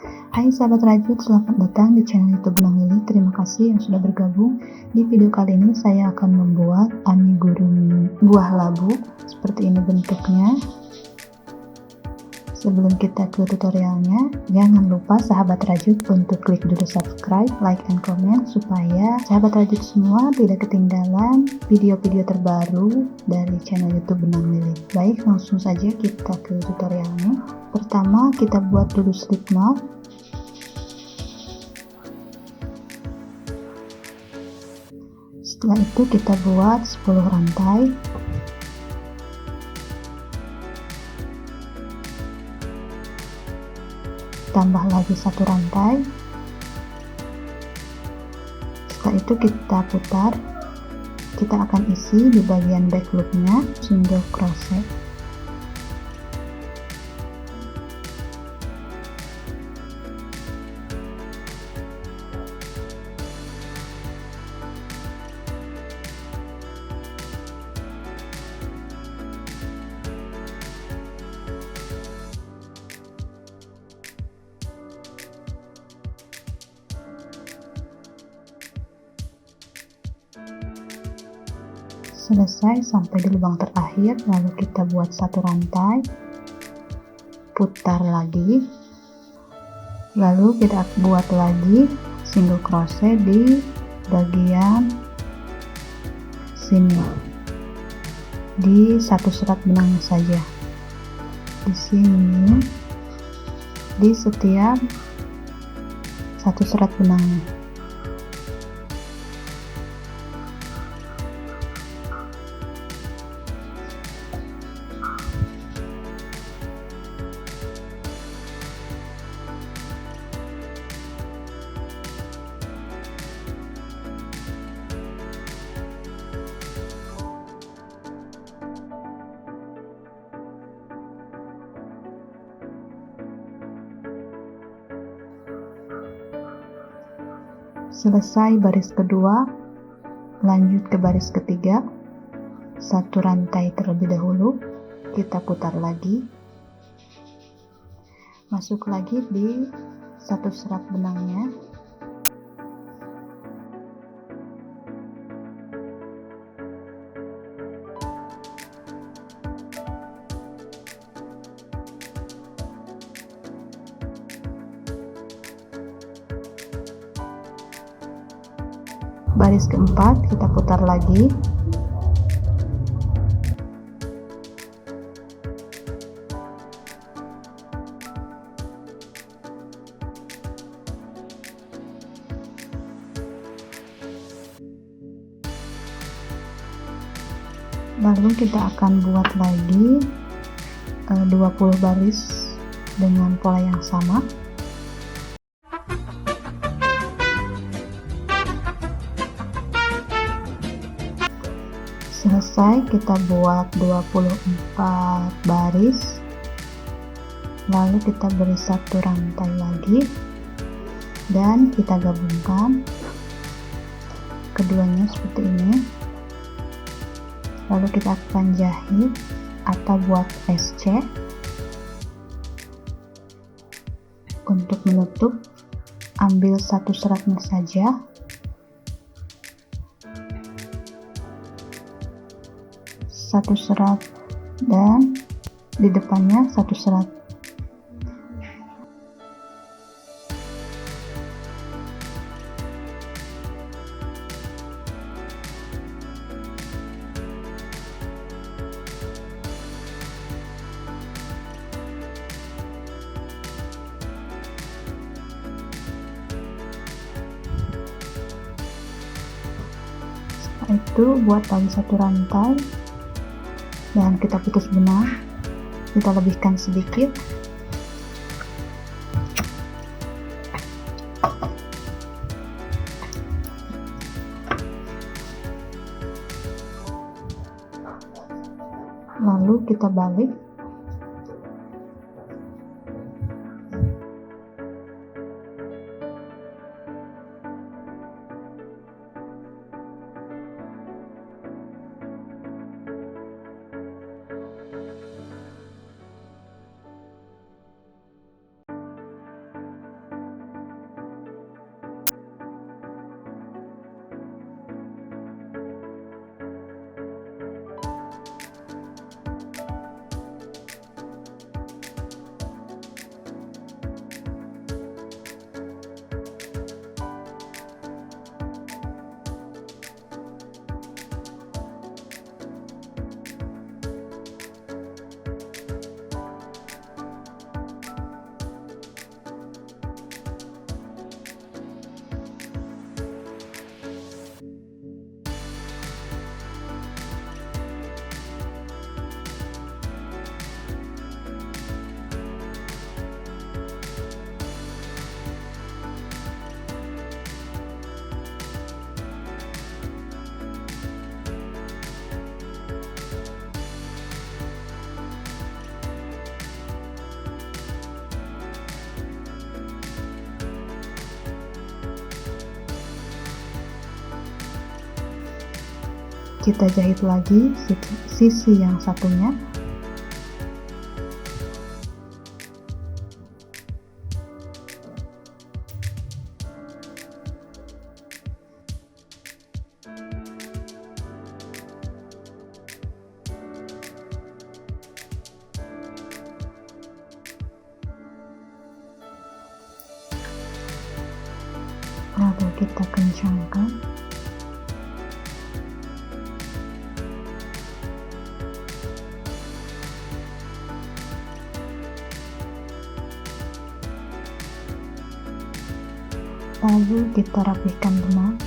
Hai sahabat rajut, selamat datang di channel YouTube Benang Lili. Terima kasih yang sudah bergabung. Di video kali ini saya akan membuat amigurumi buah labu. Seperti ini bentuknya. Sebelum kita ke tutorialnya, jangan lupa sahabat rajut untuk klik dulu subscribe, like, and comment supaya sahabat rajut semua tidak ketinggalan video-video terbaru dari channel YouTube Benang Lili. Baik, langsung saja kita ke tutorialnya. Pertama, kita buat dulu slip knot. Setelah itu kita buat 10 rantai. Tambah lagi 1 rantai. Setelah itu kita putar. Kita akan isi di bagian back loopnya single crochet. Selesai sampai di lubang terakhir, lalu kita buat 1 rantai, putar lagi, lalu kita buat lagi single crochet di bagian sini di satu serat benangnya saja. Di sini di setiap satu serat benangnya. Selesai baris kedua, lanjut ke baris ketiga, 1 rantai terlebih dahulu, kita putar lagi, masuk lagi di satu serat benangnya, baris keempat kita putar lagi, lalu kita akan buat lagi 20 baris dengan pola yang sama. Selesai, kita buat 24 baris, lalu kita beri 1 rantai lagi dan kita gabungkan keduanya seperti ini, lalu kita akan jahit atau buat SC untuk menutup. Ambil 1 seratnya saja, satu serat, dan di depannya 1 serat. Setelah itu buat lagi 1 rantai dan kita putus benang, kita lebihkan sedikit, lalu kita balik. kita jahit lagi sisi yang satunya. Lalu kita kencangkan. Lalu kita rapihkan benang.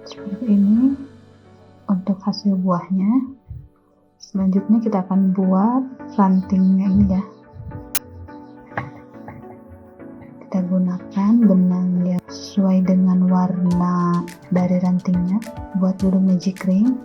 Seperti ini untuk hasil buahnya. Selanjutnya kita akan buat rantingnya ini ya. Kita gunakan benang yang sesuai dengan warna dari rantingnya buat dulu magic ring.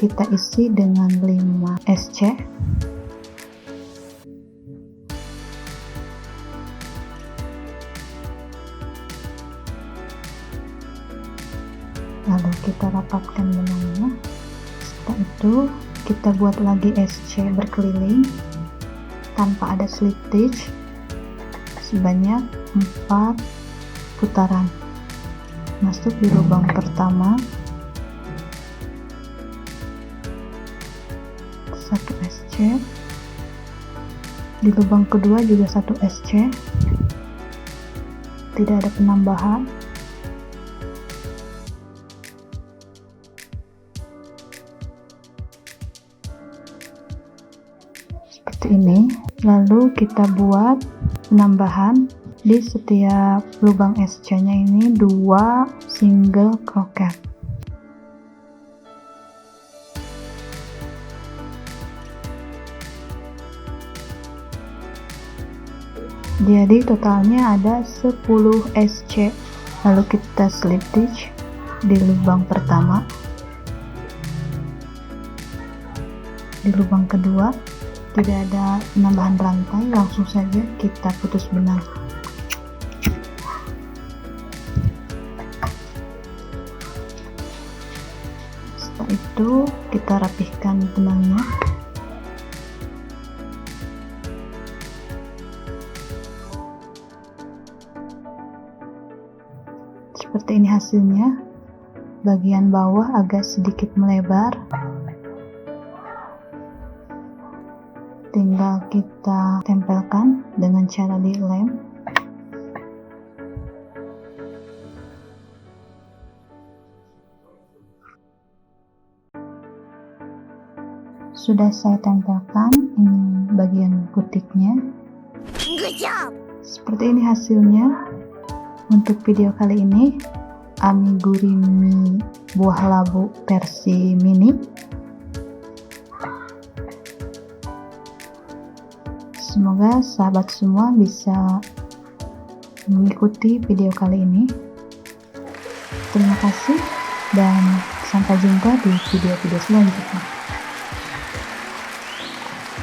Kita isi dengan 5 SC. Lalu kita rapatkan benangnya. Setelah itu kita buat lagi SC berkeliling tanpa ada slip stitch sebanyak 4 putaran. Masuk di lubang pertama 1 SC, di lubang kedua juga 1 SC, tidak ada penambahan. Seperti ini. Lalu kita buat penambahan di setiap lubang SC nya ini 2 single crochet. Jadi totalnya ada 10 SC. Lalu kita slip stitch di lubang pertama, di lubang kedua tidak ada penambahan rantai, langsung saja kita putus benang. Setelah itu kita rapihkan benangnya. Seperti ini hasilnya. Bagian bawah agak sedikit melebar. Tinggal kita tempelkan dengan cara dilem. Sudah saya tempelkan, ini bagian butiknya. Good job. Seperti ini hasilnya. Untuk video kali ini, amigurumi buah labu versi mini. Semoga sahabat semua bisa mengikuti video kali ini. Terima kasih dan sampai jumpa di video-video selanjutnya.